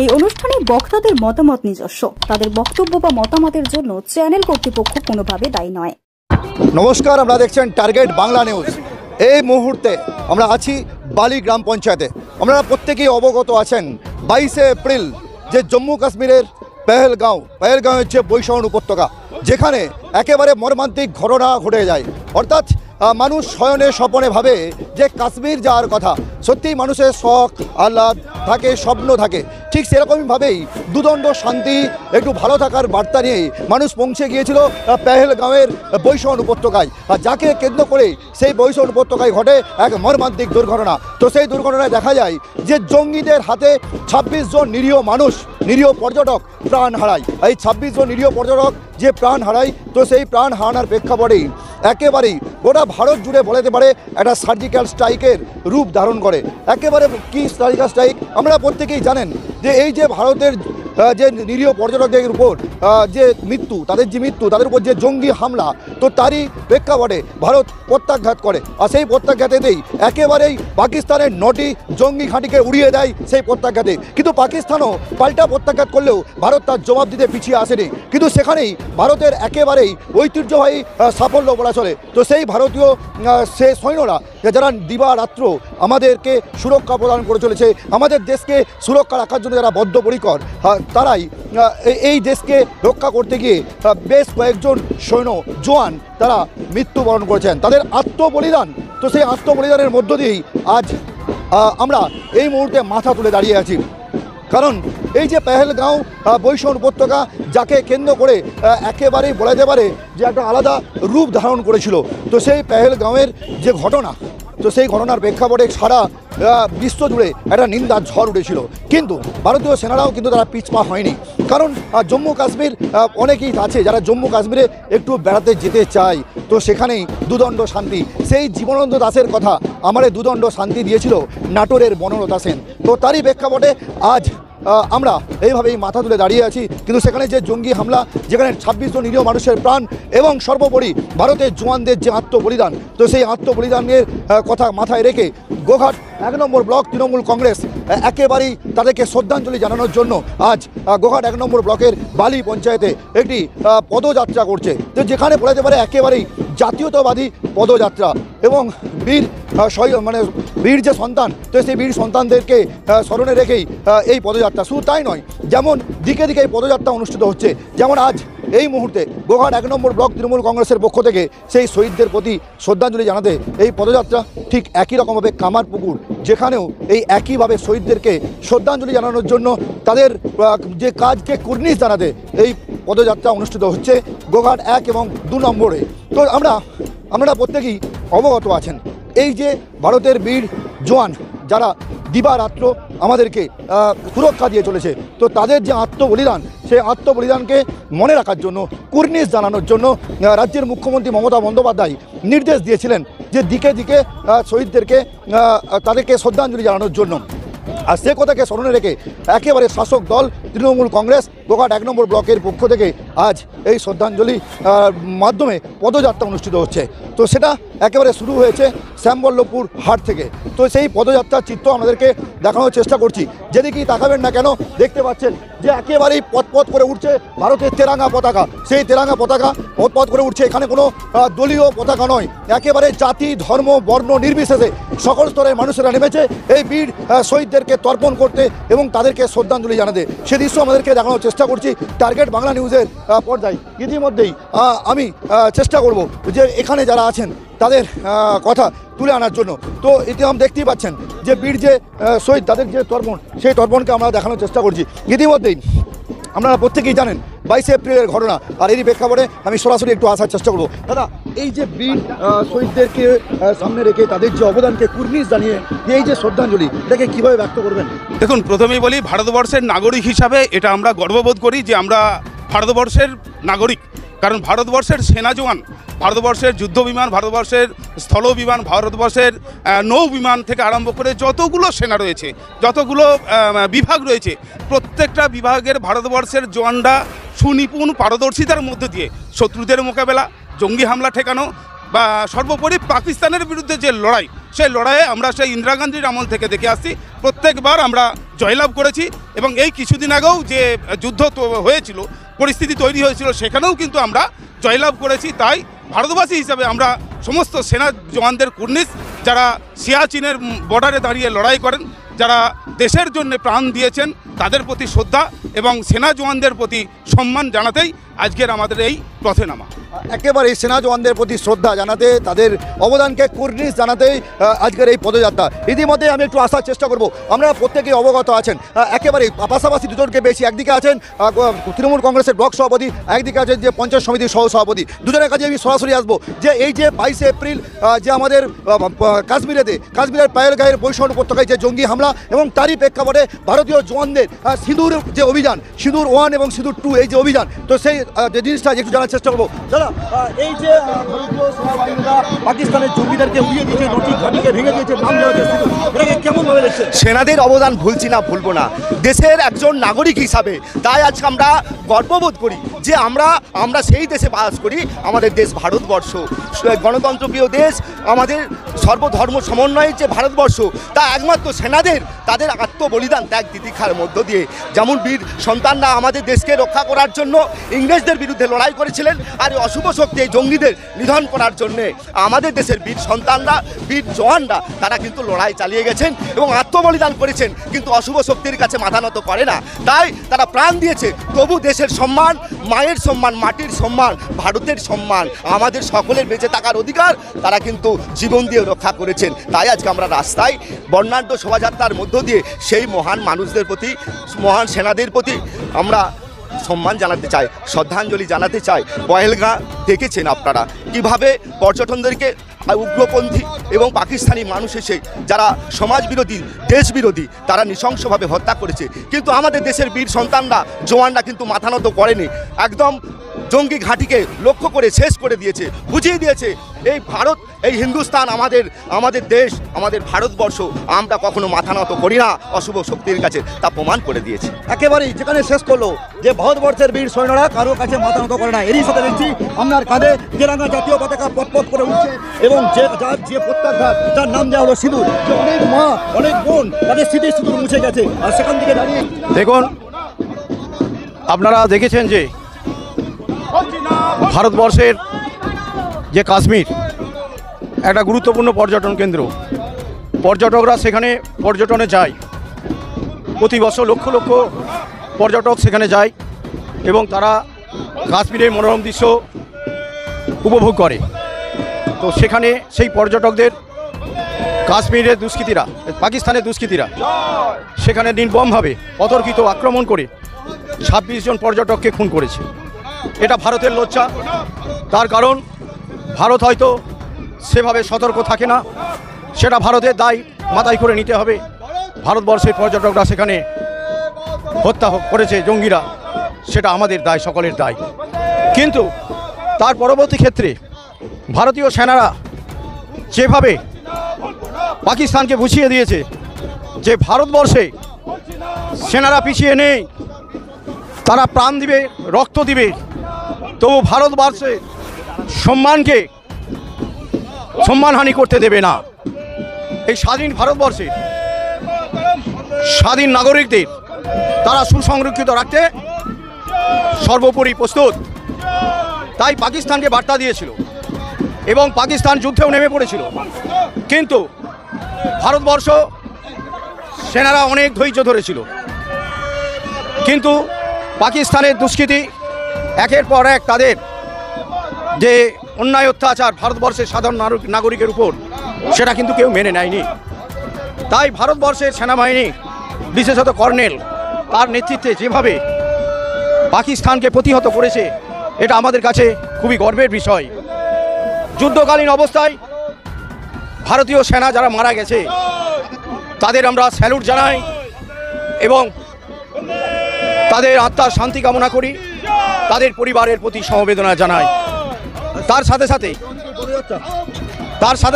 এই অনুষ্ঠানে বক্তাদের মতামত নিজস্ব, তাদের বক্তব্য বা মতামতের জন্য চ্যানেল কর্তৃপক্ষ কোনোভাবে দায়ী নয়। নমস্কার, আপনারা দেখছেন টার্গেট বাংলা নিউজ। এই মুহূর্তে আমরা আছি বালি গ্রাম পঞ্চায়েতে। আপনারা প্রত্যেকেই অবগত আছেন 22শে এপ্রিল যে জম্মু কাশ্মীরের পেহেলগাঁও হচ্ছে বৈশাখী উপত্যকা, যেখানে একেবারে মর্মান্তিক ঘটনা ঘটে যায়। অর্থাৎ মানুষ শয়নে স্বপনে ভাবে যে কাশ্মীর যাওয়ার কথা, সত্যিই মানুষের শখ আহ্লাদ থাকে, স্বপ্ন থাকে। ঠিক সেরকমভাবেই দুদণ্ড শান্তি, একটু ভালো থাকার বার্তা নিয়েই মানুষ পৌঁছে গিয়েছিল পেহেলগাঁওয়ের বৈশাখী উপত্যকায়। আর যাকে কেন্দ্র করে সেই বৈশাখী উপত্যকায় ঘটে এক মর্মান্তিক দুর্ঘটনা। তো সেই দুর্ঘটনায় দেখা যায় যে জঙ্গিদের হাতে 26 জন নিরীহ পর্যটক প্রাণ হারায়। এই 26 জন নিরীহ পর্যটক যে প্রাণ হারায়, তো সেই প্রাণ হারানোর প্রেক্ষাপটেই একেবারেই গোটা ভারত জুড়ে বলতে পারে একটা সার্জিক্যাল স্ট্রাইকের রূপ ধারণ করে। একেবারে কি সার্জিক্যাল স্ট্রাইক, আমরা প্রত্যেকেই জানেন যে এই যে ভারতের যে নিরীহ পর্যটকদের উপর যে মৃত্যু, তাদের উপর যে জঙ্গি হামলা, তো তারই প্রেক্ষাপটে ভারত প্রত্যাঘাত করে। আর সেই প্রত্যাঘাতেতেই একেবারেই পাকিস্তানের 9টি জঙ্গি ঘাঁটিকে উড়িয়ে দেয় সেই প্রত্যাঘাতে। কিন্তু পাকিস্তানও পাল্টা প্রত্যাঘাত করলেও ভারত তার জবাব দিতে পিছিয়ে আসেনি। কিন্তু সেখানেই ভারতের একেবারেই ঐতিহ্যবাহী সাফল্য বলা চলে। তো সেই ভারতীয় সে সৈন্যরা যারা দিবারাত্র আমাদেরকে সুরক্ষা প্রদান করে চলেছে, আমাদের দেশকে সুরক্ষা রাখার জন্য যারা বদ্ধপরিকর, তারাই এই দেশকে রক্ষা করতে গিয়ে বেশ কয়েকজন সৈন্য জওয়ান তারা মৃত্যুবরণ করেছেন, তাদের আত্মবলিদান। তো সেই আত্মবলিদানের মধ্য দিয়েই আজ আমরা এই মুহূর্তে মাথা তুলে দাঁড়িয়ে আছি। কারণ এই যে পেহেলগাঁও বৈশাখী উপত্যকা, যাকে কেন্দ্র করে একেবারেই বলা যেতে পারে যে একটা আলাদা রূপ ধারণ করেছিল। তো সেই পেহেলগাঁওয়ের যে ঘটনা, তো সেই ঘটনার প্রেক্ষাপটে সারা বিশ্ব জুড়ে একটা নিন্দার ঝড় উঠেছিল। কিন্তু ভারতীয় সেনারাও কিন্তু তারা পিছপা হয়নি। কারণ জম্মু কাশ্মীর অনেকেই আছে যারা জম্মু কাশ্মীরে একটু বেড়াতে যেতে চায়। তো সেখানেই দুদণ্ড শান্তি, সেই জীবনানন্দ দাসের কথা আমারে দুদণ্ড শান্তি দিয়েছিল নাটোরের বনলতা সেন। তো তারই প্রেক্ষাপটে আজ আমরা এইভাবেই মাথা তুলে দাঁড়িয়ে আছি। কিন্তু সেখানে যে জঙ্গি হামলা, যেখানে 26 জন নিরীহ মানুষের প্রাণ, এবং সর্বোপরি ভারতের জওয়ানদের যে আত্মবলিদান, তো সেই আত্মবলিদানের কথা মাথায় রেখে গোঘাট 1 নম্বর ব্লক তৃণমূল কংগ্রেস একেবারেই তাদেরকে শ্রদ্ধাঞ্জলি জানানোর জন্য আজ গোঘাট 1 নম্বর ব্লকের বালি পঞ্চায়েতে একটি পদযাত্রা করছে। তো যেখানে বলা যেতে পারে একেবারেই জাতীয়তাবাদী পদযাত্রা, এবং বীর যে সন্তান, তো সেই বীর সন্তানদেরকে স্মরণে রেখেই এই পদযাত্রা। শুধু তাই নয়, যেমন দিকে দিকে এই পদযাত্রা অনুষ্ঠিত হচ্ছে, যেমন আজ এই মুহূর্তে গোঘাট 1 নম্বর ব্লক তৃণমূল কংগ্রেসের পক্ষ থেকে সেই শহীদদের প্রতি শ্রদ্ধাঞ্জলি জানাতে এই পদযাত্রা। ঠিক একই রকমভাবে কামারপুকুর, যেখানেও এই একইভাবে শহীদদেরকে শ্রদ্ধাঞ্জলি জানানোর জন্য তাদের যে কাজকে কুর্নিশ জানাতে এই পদযাত্রা অনুষ্ঠিত হচ্ছে গোঘাট 1 এবং 2 নম্বরে। তো আমরা প্রত্যেকেই অবগত আছেন এই যে ভারতের বীর জওয়ান যারা দিবারাত্র আমাদেরকে সুরক্ষা দিয়ে চলেছে, তো তাদের যে আত্মবলিদান, সেই আত্মবলিদানকে মনে রাখার জন্য, কুর্নিশ জানানোর জন্য রাজ্যের মুখ্যমন্ত্রী মমতা বন্দ্যোপাধ্যায় নির্দেশ দিয়েছিলেন যে দিকে দিকে শহীদদেরকে তাদেরকে শ্রদ্ধাঞ্জলি জানানোর জন্য। আর সে কথাকে স্মরণে রেখে একেবারে শাসক দল তৃণমূল কংগ্রেস গোঘাট 1 নম্বর ব্লকের পক্ষ থেকে আজ এই শ্রদ্ধাঞ্জলি মাধ্যমে পদযাত্রা অনুষ্ঠিত হচ্ছে। তো সেটা একেবারে শুরু হয়েছে শ্যামবল্লভপুর হাট থেকে। তো সেই পদযাত্রার চিত্র আমাদেরকে দেখানোর চেষ্টা করছি। যেদিকেই তাকাবেন না কেন দেখতে পাচ্ছেন যে একেবারেই পথ করে উঠছে ভারতের তেরাঙ্গা পতাকা। সেই তেরাঙ্গা পতাকা পথ করে উঠছে। এখানে কোনো দলীয় পতাকা নয়, একেবারে জাতি ধর্ম বর্ণ নির্বিশেষে সকল স্তরের মানুষেরা নেমেছে এই বীর শহীদদেরকে তর্পণ করতে এবং তাদেরকে শ্রদ্ধাঞ্জলি জানাতে। সে দৃশ্য আমাদেরকে দেখানোর চেষ্টা করছি টার্গেট বাংলা নিউজের পর্দায়। ইতিমধ্যেই আমি চেষ্টা করব যে এখানে যারা আছেন তাদের কথা তুলে আনার জন্য। তো ইতিমধ্যে দেখতেই পাচ্ছেন যে বীর যে শহীদ, তাদের যে তর্পণ, সেই তর্পণকে আমরা দেখানোর চেষ্টা করছি। ইতিমধ্যেই আপনারা প্রত্যেকেই জানেন 22শে এপ্রিলের ঘটনা, আর এরই প্রেক্ষাপটে আমি সরাসরি একটু আসার চেষ্টা করব। দাদা, এই যে বীর শহীদদেরকে সামনে রেখে তাদের যে অবদানকে কুর্নিশ জানিয়ে এই যে শ্রদ্ধাঞ্জলি, এটাকে কীভাবে ব্যক্ত করবেন? দেখুন, প্রথমেই বলি ভারতবর্ষের নাগরিক হিসাবে এটা আমরা গর্ববোধ করি যে আমরা ভারতবর্ষের নাগরিক। কারণ ভারতবর্ষের সেনা জওয়ান, ভারতবর্ষের যুদ্ধ বিমান, ভারতবর্ষের স্থল বিমান, ভারতবর্ষের নৌ বিমান থেকে আরম্ভ করে যতগুলো সেনা রয়েছে, যতগুলো বিভাগ রয়েছে, প্রত্যেকটা বিভাগের ভারতবর্ষের জওয়ানরা সুনিপুণ পারদর্শিতার মধ্যে দিয়ে শত্রুদের মোকাবেলা, জঙ্গি হামলা ঠেকানো বা সর্বোপরি পাকিস্তানের বিরুদ্ধে যে লড়াই, সেই লড়াইয়ে আমরা সেই ইন্দিরা গান্ধীর আমল থেকে দেখে আসছি, প্রত্যেকবার আমরা জয়লাভ করেছি। এবং এই কিছুদিন আগেও যে যুদ্ধ হয়েছিল, পরিস্থিতি তৈরি হয়েছিল, সেখানেও কিন্তু আমরা জয়লাভ করেছি। তাই ভারতবাসী হিসাবে আমরা সমস্ত সেনা জওয়ানদের কুর্নিশ, যারা সিয়াচিনের বর্ডারে দাঁড়িয়ে লড়াই করেন, যারা দেশের জন্য প্রাণ দিয়েছেন, তাদের প্রতি শ্রদ্ধা এবং সেনা জওয়ানদের প্রতি সম্মান জানাতেই আজকের আমাদের এই পথে নামা। একেবারে সেনা জওয়ানদের প্রতি শ্রদ্ধা জানাতে, তাদের অবদানকে কুর্নিশ জানাতেই আজকের এই পদযাত্রা। ইতিমধ্যে আমি একটু আসার চেষ্টা করব, আমরা প্রত্যেকেই অবগত আছেন, একেবারেই পাশাপাশি দুজনকে বেশি, একদিকে আছেন তৃণমূল কংগ্রেসের ব্লক সভাপতি, একদিকে আছেন যে পঞ্চায়েত সমিতির সহ সভাপতি। দুজনের কাছে আমি সরাসরি আসবো যে এই যে 22 এপ্রিল যে আমাদের কাশ্মীরের পায়েলগাঁয়ের বৈষ্ণব উপত্যকায় যে জঙ্গি হামলা, এবং তারই প্রেক্ষাপটে ভারতীয় জওয়ানদের সিঁদুর যে অভিযান, সিঁদুর 1 এবং সিঁদুর 2 এই যে অভিযান, তো সেই যে জিনিসটা একটু জানার চেষ্টা করবো। দাদা, এই যে ভারতীয় সেনাবাহিনীরা পাকিস্তানের জঙ্গিদেরকে উড়িয়ে দিয়েছে, নটি ঘাটিকে ভেঙে দিয়েছে, নাম দেওয়া হয়েছে, এটাকে কেমন ভাবে দেখছেন? সেনাদের অবদান ভুলছি না, ভুলবো না, দেশের একজন নাগরিক হিসাবে। তাই আজকে আমরা গর্ববোধ করি যে আমরা সেই দেশে বাস করি। আমাদের দেশ ভারতবর্ষ, গণতন্ত্রপ্রিয় দেশ, আমাদের সর্বধর্ম সমন্বয়ের যে ভারতবর্ষ, তা একমাত্র সেনাদের তাদের আত্মবলিদান, ত্যাগ তিতিক্ষার মধ্য দিয়ে, যেমন বীর সন্তানরা আমাদের দেশকে রক্ষা করার জন্য ইংরেজদের বিরুদ্ধে লড়াই করেছিলেন, আর অশুভ শক্তি এই জঙ্গিদের নিধন করার জন্যে আমাদের দেশের বীর সন্তানরা, বীর জওয়ানরা, তারা কিন্তু লড়াই চালিয়ে গেছেন এবং আত্মবলিদান করেছেন, কিন্তু অশুভ শক্তির কাছে মাথা নত করে না। তাই তারা প্রাণ দিয়েছে, তবু দেশের সম্মান, মায়ের সম্মান, মাটির সম্মান, ভারতের সম্মান, আমাদের সকলের বেঁচে থাকার অধিকার তারা কিন্তু জীবন দিয়ে রক্ষা করেছেন। তাই আজকে আমরা রাস্তায় বর্ণাঢ্য শোভাযাত্রার মধ্য দিয়ে সেই মহান মানুষদের প্রতি, মহান সেনাদের প্রতি আমরা সম্মান জানাতে চাই, শ্রদ্ধাঞ্জলি জানাতে চাই। পহেলগাঁ দেখেছেন আপনারা কিভাবে পর্যটনদেরকে উগ্রপন্থী এবং পাকিস্তানি মানুষ এসে, যারা সমাজ বিরোধী, দেশ বিরোধী, তারা নৃশংসভাবে হত্যা করেছে, কিন্তু আমাদের দেশের বীর সন্তানরা, জওয়ানরা কিন্তু মাথা নত করেনি। একদম জঙ্গি ঘাঁটিকে লক্ষ্য করে শেষ করে দিয়েছে, বুঝিয়ে দিয়েছে এই ভারত, এই হিন্দুস্তান আমাদের দেশ, আমাদের ভারতবর্ষ, আমরা কখনো মাথা নত করি না অশুভ শক্তির কাছে, তা প্রমাণ করে দিয়েছে। একেবারেই যেখানে শেষ করলো যে ভারতবর্ষের বীর সৈন্যরা কারো কাছে মাথা নত করে না। এরই সাথে দেখছি আপনার কাঁধে তেরঙ্গা জাতীয় পতাকা পথ করে উঠছে, এবং যে প্রত্যাঘাত, যার নাম দেওয়া হলো সিঁদুর, যে অনেক মা, অনেক বোন, তাদের স্মৃতির সিঁদুর মুছে গেছে। আর সেখান থেকে দাঁড়িয়ে দেখুন, আপনারা দেখেছেন যে ভারতবর্ষের যে কাশ্মীর একটা গুরুত্বপূর্ণ পর্যটন কেন্দ্র, পর্যটকরা সেখানে পর্যটনে যায়, প্রতি বছর লক্ষ লক্ষ পর্যটক সেখানে যায় এবং তারা কাশ্মীরের মনোরম দৃশ্য উপভোগ করে। তো সেখানে সেই পর্যটকদের কাশ্মীরের দুষ্কৃতীরা, পাকিস্তানের দুষ্কৃতীরা সেখানে নির্মমভাবে অতর্কিত আক্রমণ করে 26 জন পর্যটককে খুন করেছে। এটা ভারতের লজ্জা। তার কারণ ভারত হয়তো সেভাবে সতর্ক থাকে না, সেটা ভারতের দায় মাথায় করে নিতে হবে। ভারতবর্ষের পর্যটকরা সেখানে হত্যা করেছে জঙ্গিরা, সেটা আমাদের দায়, সকলের দায়। কিন্তু তার পরবর্তী ক্ষেত্রে ভারতীয় সেনারা যেভাবে পাকিস্তানকে বুঝিয়ে দিয়েছে যে ভারতবর্ষে সেনারা পিছিয়ে নেই, তারা প্রাণ দিবে, রক্ত দিবে, তবু ভারতবর্ষে সম্মানহানি করতে দেবে না। এই স্বাধীন ভারতবর্ষের স্বাধীন নাগরিকদের তারা সুসংরক্ষিত রাখতে সর্বোপরি প্রস্তুত। তাই পাকিস্তানকে বার্তা দিয়েছিল এবং পাকিস্তান যুদ্ধেও নেমে পড়েছিল, কিন্তু ভারতবর্ষ সেনারা অনেক ধৈর্য ধরেছিল। কিন্তু পাকিস্তানের দুষ্কৃতী একের পর এক তাদের যে অন্যায় অত্যাচার ভারতবর্ষের সাধারণ নাগরিকের উপর, সেটা কিন্তু কেউ মেনে নেয়নি। তাই ভারতবর্ষের সেনাবাহিনী, বিশেষত কর্নেল, তার নেতৃত্বে যেভাবে পাকিস্তানকে প্রতিহত করেছে, এটা আমাদের কাছে খুবই গর্বের বিষয়। যুদ্ধকালীন অবস্থায় ভারতীয় সেনা যারা মারা গেছে তাদের আমরা স্যালুট জানাই এবং তাদের আত্মার শান্তি কামনা করি, তাদের পরিবারের প্রতি সমবেদনা জানাই। তার সাথে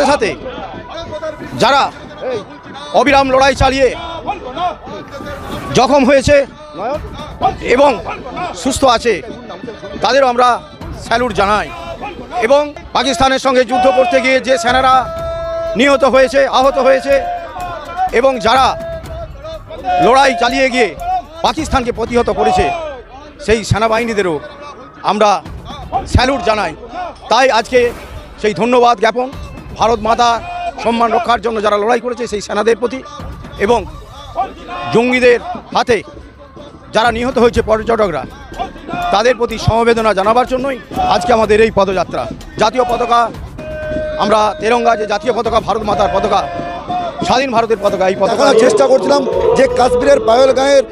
সাথে যারা অবিরাম লড়াই চালিয়ে জখম হয়েছে এবং সুস্থ আছে, তাদেরও আমরা স্যালুট জানাই। এবং পাকিস্তানের সঙ্গে যুদ্ধ করতে গিয়ে যে সেনারা নিহত হয়েছে, আহত হয়েছে এবং যারা লড়াই চালিয়ে গিয়ে পাকিস্তানকে প্রতিহত করেছে সেই সেনাবাহিনীদেরও আমরা স্যালুট জানাই। তাই আজকে সেই ধন্যবাদ জ্ঞাপন ভারত মাতা সম্মান রক্ষার জন্য যারা লড়াই করেছে সেই সেনাদের প্রতি এবং জঙ্গিদের হাতে যারা নিহত হয়েছে পর্যটকরা তাদের প্রতি সমবেদনা জানাবার জন্যই আজকে আমাদের এই পদযাত্রা। জাতীয় পতাকা আমরা তেরঙ্গা, যে জাতীয় পতাকা ভারত মাতার পতাকা, স্বাধীন ভারতের পতাকা, এই পতাকা চেষ্টা করছিলাম যে কাশ্মীরের পাহেলগাঁয়ের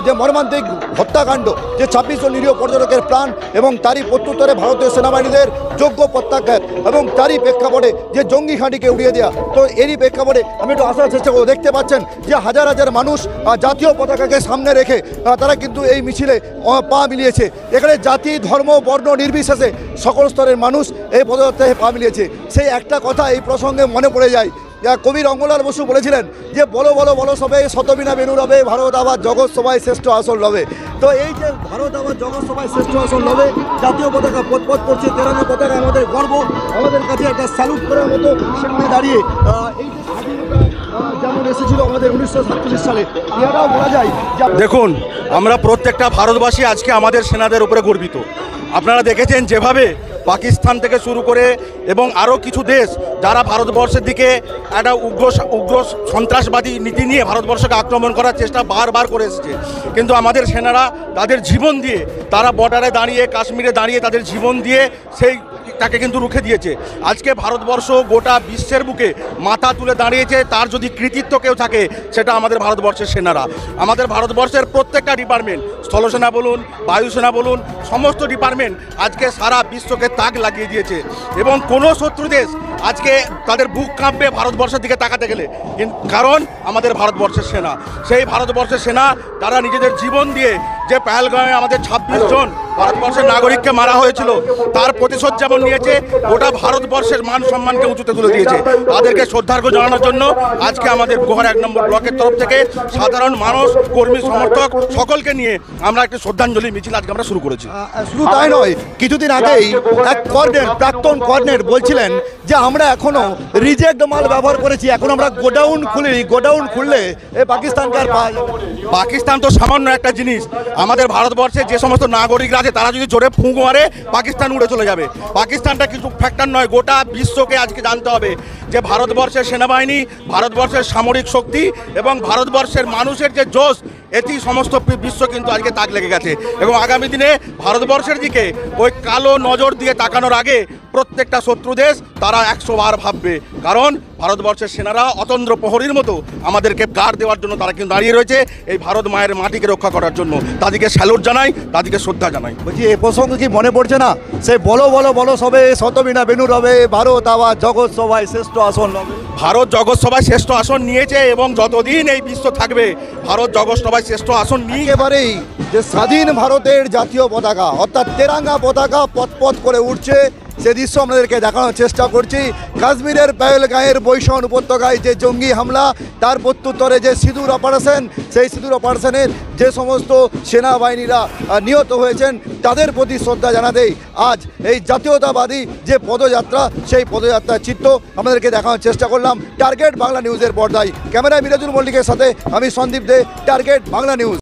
যে মর্মান্তিক হত্যাকাণ্ড, যে 26 জন নিরীহ পর্যটকের প্রাণ এবং তারই প্রত্যুত্তরে ভারতীয় সেনাবাহিনীদের যোগ্য প্রত্যাঘাত এবং তারই প্রেক্ষাপটে যে জঙ্গি ঘাঁটিকে উড়িয়ে দেওয়া, তো এরই প্রেক্ষাপটে আমি একটু আসার চেষ্টা করব। দেখতে পাচ্ছেন যে হাজার হাজার মানুষ জাতীয় পতাকাকে সামনে রেখে তারা কিন্তু এই মিছিলে পা মিলিয়েছে। এখানে জাতি, ধর্ম, বর্ণ নির্বিশেষে সকল স্তরের মানুষ এই পদযাত্রায় পা মিলিয়েছে। সেই একটা কথা এই প্রসঙ্গে মনে পড়ে যায়, কবি রঙ্গলাল বসু বলেছিলেন যে বলো বলো বলো সবে শতবিনা বেনু রবে, ভারত আবার জগৎ সভায় শ্রেষ্ঠ আসন লবে। তো এই যে ভারত আবার জগৎ সভায় শ্রেষ্ঠ আসন লবে, জাতীয় পতাকা পথ করছে, তেরঙ্গা পতাকা আমাদের গর্ব, আমাদের কাছে একটা স্যালুট করার মতো সেখানে দাঁড়িয়ে এই যে স্বাধীনতা যেমন এসেছিল আমাদের 1947 সালে, এটাও বলা যায়। দেখুন, আমরা প্রত্যেকটা ভারতবাসী আজকে আমাদের সেনাদের উপরে গর্বিত। আপনারা দেখেছেন যেভাবে পাকিস্তান থেকে শুরু করে এবং আরও কিছু দেশ যারা ভারতবর্ষের দিকে একটা উগ্র সন্ত্রাসবাদী নীতি নিয়ে ভারতবর্ষকে আক্রমণ করার চেষ্টা বারবার করে এসেছে, কিন্তু আমাদের সেনারা তাদের জীবন দিয়ে, তারা বর্ডারে দাঁড়িয়ে, কাশ্মীরে দাঁড়িয়ে তাদের জীবন দিয়ে তাকে কিন্তু রুখে দিয়েছে। আজকে ভারতবর্ষ গোটা বিশ্বের বুকে মাথা তুলে দাঁড়িয়েছে। তার যদি কৃতিত্ব কেউ থাকে সেটা আমাদের ভারতবর্ষের সেনারা। আমাদের ভারতবর্ষের প্রত্যেকটা ডিপার্টমেন্ট, স্থলসেনা বলুন, বায়ুসেনা বলুন, সমস্ত ডিপার্টমেন্ট আজকে সারা বিশ্বকে তাক লাগিয়ে দিয়েছে এবং কোনো শত্রু দেশ আজকে তাদের বুক কাঁপবে ভারতবর্ষের দিকে তাকাতে গেলে, কারণ আমাদের ভারতবর্ষের সেনা, সেই ভারতবর্ষের সেনা তারা নিজেদের জীবন দিয়ে, যে পেহেলগাঁওয়ে আমাদের 26 জন ভারতবর্ষের নাগরিককে মারা হয়েছিল তার প্রতিশোধ যেমন নিয়েছে, গোটা ভারতবর্ষের মান সম্মানকে উঁচুতে তুলে দিয়েছে। তাদেরকে শ্রদ্ধার্ঘ্য জানানোর জন্য আজকে আমাদের গোহার 1 নম্বর ব্লকের তরফ থেকে সাধারণ মানুষ, কর্মী, সমর্থক সকলকে নিয়ে আমরা একটি শ্রদ্ধাঞ্জলি মিছিল আজকে আমরা শুরু করেছি। শুধু তাই নয়, কিছুদিন আগেই এক প্রাক্তন কর্নেল বলছিলেন যে আমরা এখনো রিজেক্ট মাল ব্যবহার করেছি, এখন আমরা গোডাউন খুলিনি, গোডাউন খুললে এই পাকিস্তানকে আর পাওয়া যাবে। পাকিস্তান তো সামান্য একটা জিনিস, আমাদের ভারতবর্ষে যে সমস্ত নাগরিকরা আছে তারা যদি জোরে ফুঁক মারে পাকিস্তান উড়ে চলে যাবে। পাকিস্তানটা কিছু ফ্যাক্টর নয়, গোটা বিশ্বকে আজকে জানতে হবে যে ভারতবর্ষের সেনাবাহিনী, ভারতবর্ষের সামরিক শক্তি এবং ভারতবর্ষের মানুষের যে জোশ, এটি সমস্ত বিশ্ব কিন্তু আজকে তাক লেগে গেছে এবং আগামী দিনে ভারতবর্ষের দিকে ওই কালো নজর দিয়ে তাকানোর আগে প্রত্যেকটা শত্রু দেশ তারা 100 বার ভাববে, কারণ ভারতবর্ষের সেনারা অতন্দ্র প্রহরীর মতো আমাদেরকে গার্ড দেওয়ার জন্য তারা কিন্তু দাঁড়িয়ে রয়েছে, এই ভারত মায়ের মাটিকে রক্ষা করার জন্য। তাদেরকে স্যালুট জানাই, তাদেরকে শ্রদ্ধা জানাই। বলছি এ প্রসঙ্গে কি মনে পড়ছে না সেই বলো বলো বলো সবে শতবিনা বেনু রবে, ভারত আবার জগৎ সভায় শ্রেষ্ঠ আসন লবে। ভারত জগৎ সভায় শ্রেষ্ঠ আসন নিয়েছে এবং যতদিন এই বিশ্ব থাকবে ভারত জগৎ সভায় শ্রেষ্ঠ আসন নিয়ে একেবারেই যে স্বাধীন ভারতের জাতীয় পতাকা অর্থাৎ তেরঙ্গা পতাকা পথ করে উঠছে, সে দৃশ্য আপনাদেরকে দেখানোর চেষ্টা করছি। কাশ্মীরের পেহেলগাঁয়ের বৈশান উপত্যকায় যে জঙ্গি হামলা, তার প্রত্যুত্তরে যে সিঁদুর অপারেশন, সেই সিঁদুর অপারেশনের যে সমস্ত সেনাবাহিনীরা নিহত হয়েছেন তাদের প্রতি শ্রদ্ধা জানাতেই আজ এই জাতীয়তাবাদী যে পদযাত্রা, সেই পদযাত্রার চিত্র আমাদেরকে দেখানোর চেষ্টা করলাম টার্গেট বাংলা নিউজের পর্দায়। ক্যামেরায় মিরাজুল মল্লিকের সাথে আমি সন্দীপ দে, টার্গেট বাংলা নিউজ।